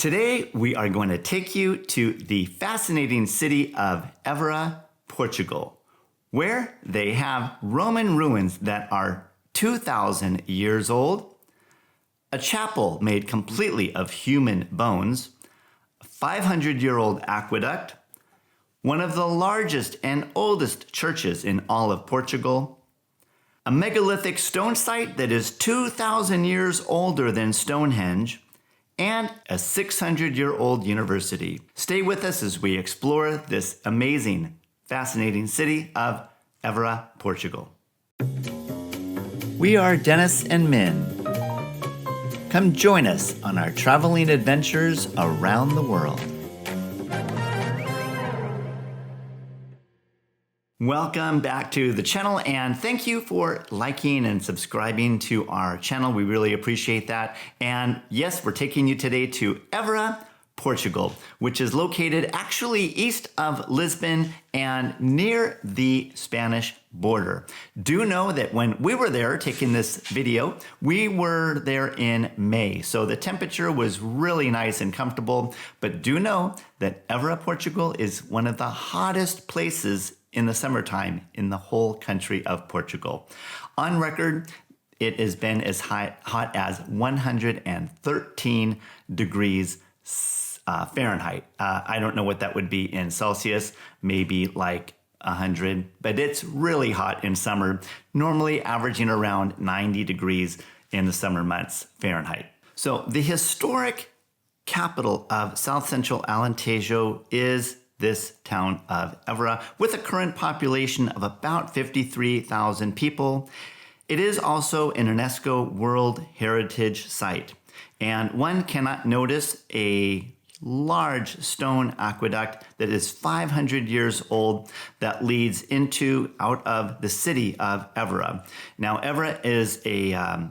Today, we are going to take you to the fascinating city of Evora, Portugal, where they have Roman ruins that are 2,000 years old, a chapel made completely of human bones, a 500-year-old aqueduct, one of the largest and oldest churches in all of Portugal, a megalithic stone site that is 2,000 years older than Stonehenge, and a 600-year-old university. Stay with us as we explore this amazing, fascinating city of Evora, Portugal. We are Dennis and Min. Come join us on our traveling adventures around the world. Welcome back to the channel, and thank you for liking and subscribing to our channel. We really appreciate that. And yes, we're taking you today to Evora, Portugal, which is located actually east of Lisbon and near the Spanish border. Do know that when we were there taking this video, we were there in May, so the temperature was really nice and comfortable. But do know that Evora, Portugal is one of the hottest places in the summertime in the whole country of Portugal. On record, it has been as hot as 113 degrees Fahrenheit. I don't know what that would be in Celsius, maybe like 100, but it's really hot in summer, normally averaging around 90 degrees in the summer months Fahrenheit. So the historic capital of South Central Alentejo is this town of Evora, with a current population of about 53,000 people. It is also an UNESCO World Heritage Site, and one cannot notice a large stone aqueduct that is 500 years old that leads out of the city of Evora. Now, Evora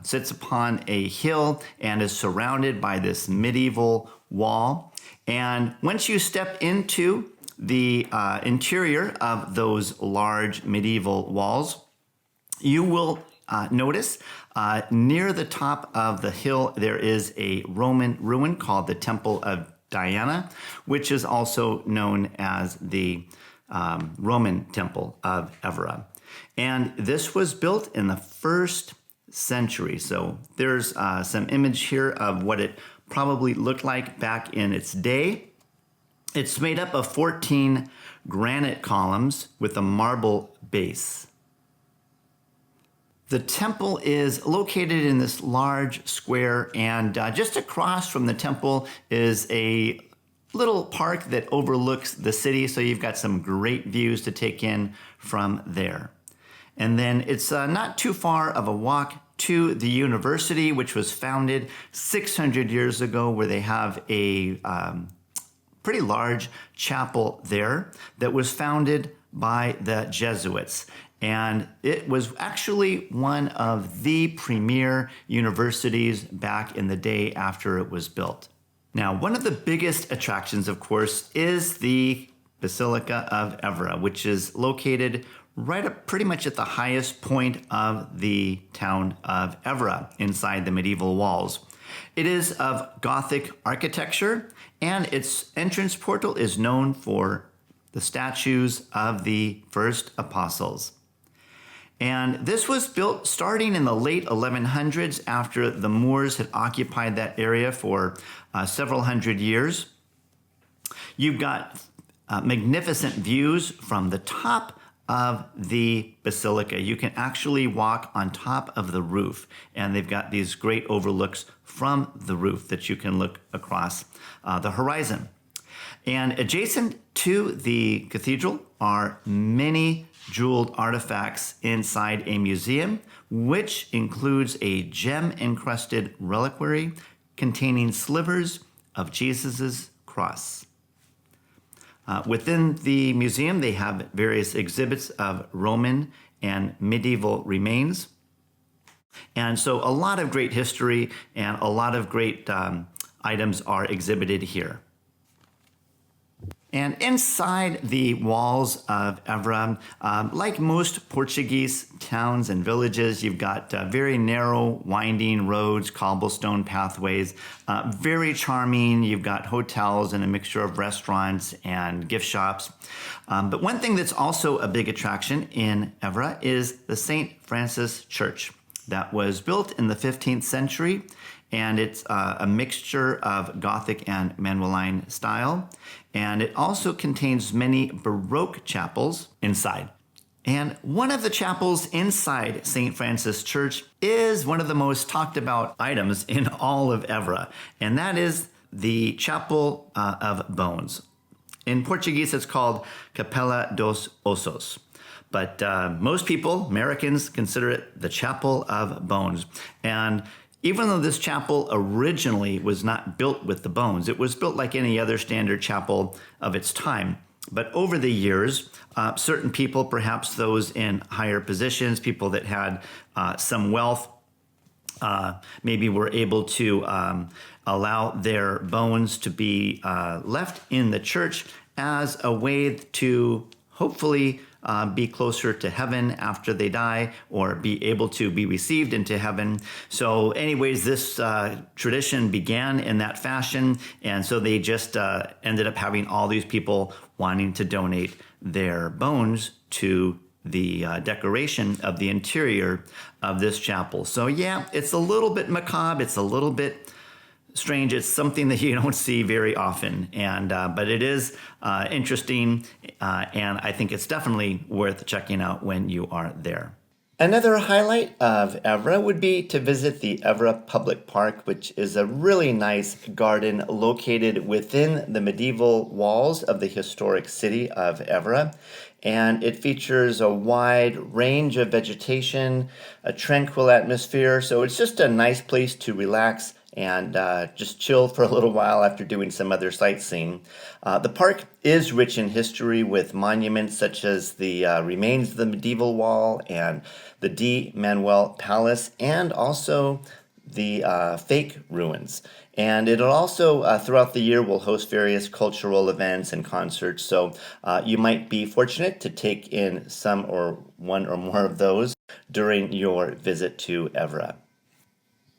sits upon a hill and is surrounded by this medieval wall. And once you step into the interior of those large medieval walls, you will notice near the top of the hill there is a Roman ruin called the Temple of Diana, which is also known as the Roman Temple of Evora. And this was built in the 1st century. So there's some image here of what it probably looked like back in its day. It's made up of 14 granite columns with a marble base. The temple is located in this large square, and just across from the temple is a little park that overlooks the city, so you've got some great views to take in from there. And then it's not too far of a walk to the university, which was founded 600 years ago, where they have a pretty large chapel there that was founded by the Jesuits. And it was actually one of the premier universities back in the day after it was built. Now, one of the biggest attractions, of course, is the Basilica of Evora, which is located right up pretty much at the highest point of the town of Evora inside the medieval walls. It is of Gothic architecture, and its entrance portal is known for the statues of the first apostles. And this was built starting in the late 1100s after the Moors had occupied that area for several hundred years. You've got magnificent views from the top of the basilica. You can actually walk on top of the roof, and they've got these great overlooks from the roof that you can look across the horizon. And adjacent to the cathedral are many jeweled artifacts inside a museum, which includes a gem-encrusted reliquary containing slivers of Jesus's cross. Within the museum, they have various exhibits of Roman and medieval remains. And so a lot of great history and a lot of great items are exhibited here. And inside the walls of Evora, like most Portuguese towns and villages, you've got very narrow, winding roads, cobblestone pathways, very charming. You've got hotels and a mixture of restaurants and gift shops. But one thing that's also a big attraction in Evora is the St. Francis Church that was built in the 15th century. And it's a mixture of Gothic and Manueline style. And it also contains many Baroque chapels inside. And one of the chapels inside St. Francis Church is one of the most talked about items in all of Evora. And that is the Chapel of Bones. In Portuguese, it's called Capela dos Ossos. But most people, Americans, consider it the Chapel of Bones. And even though this chapel originally was not built with the bones, it was built like any other standard chapel of its time. But over the years, certain people, perhaps those in higher positions, people that had some wealth, maybe were able to allow their bones to be left in the church as a way to hopefully be closer to heaven after they die, or be able to be received into heaven. So anyways, this tradition began in that fashion, and so they just ended up having all these people wanting to donate their bones to the decoration of the interior of this chapel. So yeah, it's a little bit macabre, it's a little bit strange. It's something that you don't see very often, and but it is interesting, and I think it's definitely worth checking out when you are there. Another highlight of Evora would be to visit the Evora Public Park, which is a really nice garden located within the medieval walls of the historic city of Evora. And it features a wide range of vegetation, a tranquil atmosphere, so it's just a nice place to relax and just chill for a little while after doing some other sightseeing. The park is rich in history with monuments such as the remains of the medieval wall and the D. Manuel Palace, and also the fake ruins. And it'll also, throughout the year, will host various cultural events and concerts, so you might be fortunate to take in some or one or more of those during your visit to Evora.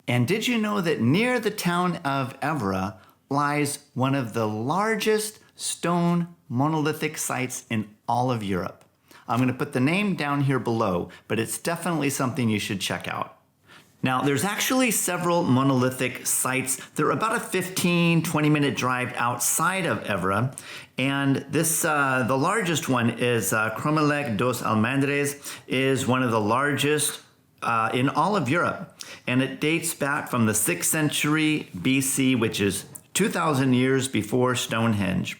And did you know that near the town of Evora lies one of the largest stone monolithic sites in all of Europe? I'm going to put the name down here below, but it's definitely something you should check out. Now, there's actually several monolithic sites. They're about a 15-20-minute drive outside of Evora, and this the largest one is Cromelec dos Almendres, is one of the largest in all of Europe, and it dates back from the 6th century BC, which is 2,000 years before Stonehenge.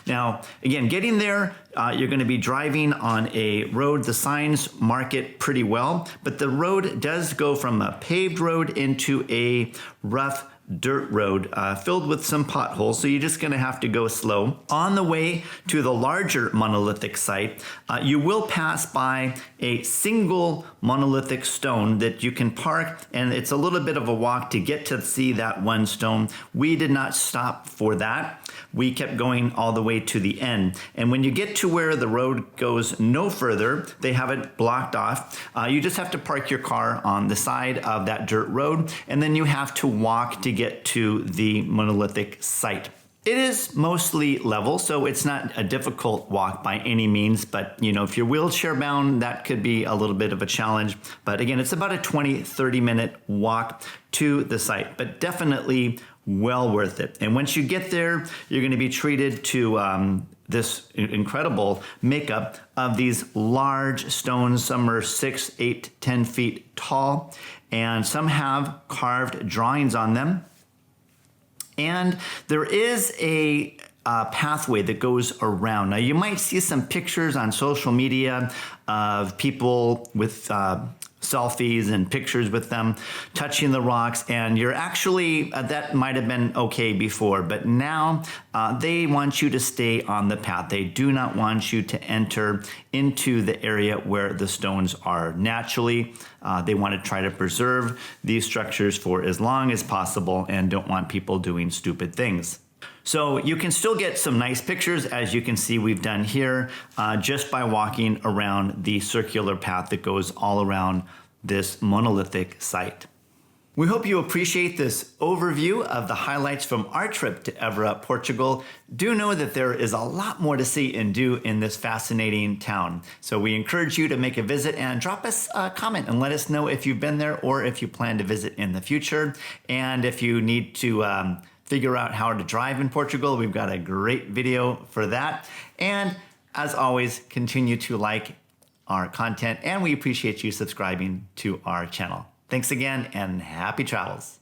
Now, again, getting there, you're going to be driving on a road. The signs mark it pretty well, but the road does go from a paved road into a rough dirt road filled with some potholes, so you're just going to have to go slow. On the way to the larger monolithic site, you will pass by a single monolithic stone that you can park, and it's a little bit of a walk to get to see that one stone. We did not stop for that. We kept going all the way to the end. And when you get to where the road goes no further, they have it blocked off. You just have to park your car on the side of that dirt road, and then you have to walk to get to the monolithic site. It is mostly level, so it's not a difficult walk by any means, but you know, if you're wheelchair bound, that could be a little bit of a challenge. But again, it's about a 20-30 minute walk to the site, but definitely well worth it. And once you get there, you're going to be treated to this incredible makeup of these large stones. Some are 6, 8, 10 feet tall, and some have carved drawings on them. And there is a pathway that goes around. Now, you might see some pictures on social media of people with selfies and pictures with them touching the rocks, and you're actually, that might have been okay before, but now they want you to stay on the path. They do not want you to enter into the area where the stones are. Naturally, they want to try to preserve these structures for as long as possible and don't want people doing stupid things. So you can still get some nice pictures, as you can see we've done here, just by walking around the circular path that goes all around this monolithic site. We hope you appreciate this overview of the highlights from our trip to Evora, Portugal. Do know that there is a lot more to see and do in this fascinating town. So we encourage you to make a visit and drop us a comment and let us know if you've been there or if you plan to visit in the future. And if you need to figure out how to drive in Portugal, we've got a great video for that. And as always, continue to like our content, and we appreciate you subscribing to our channel. Thanks again, and happy travels.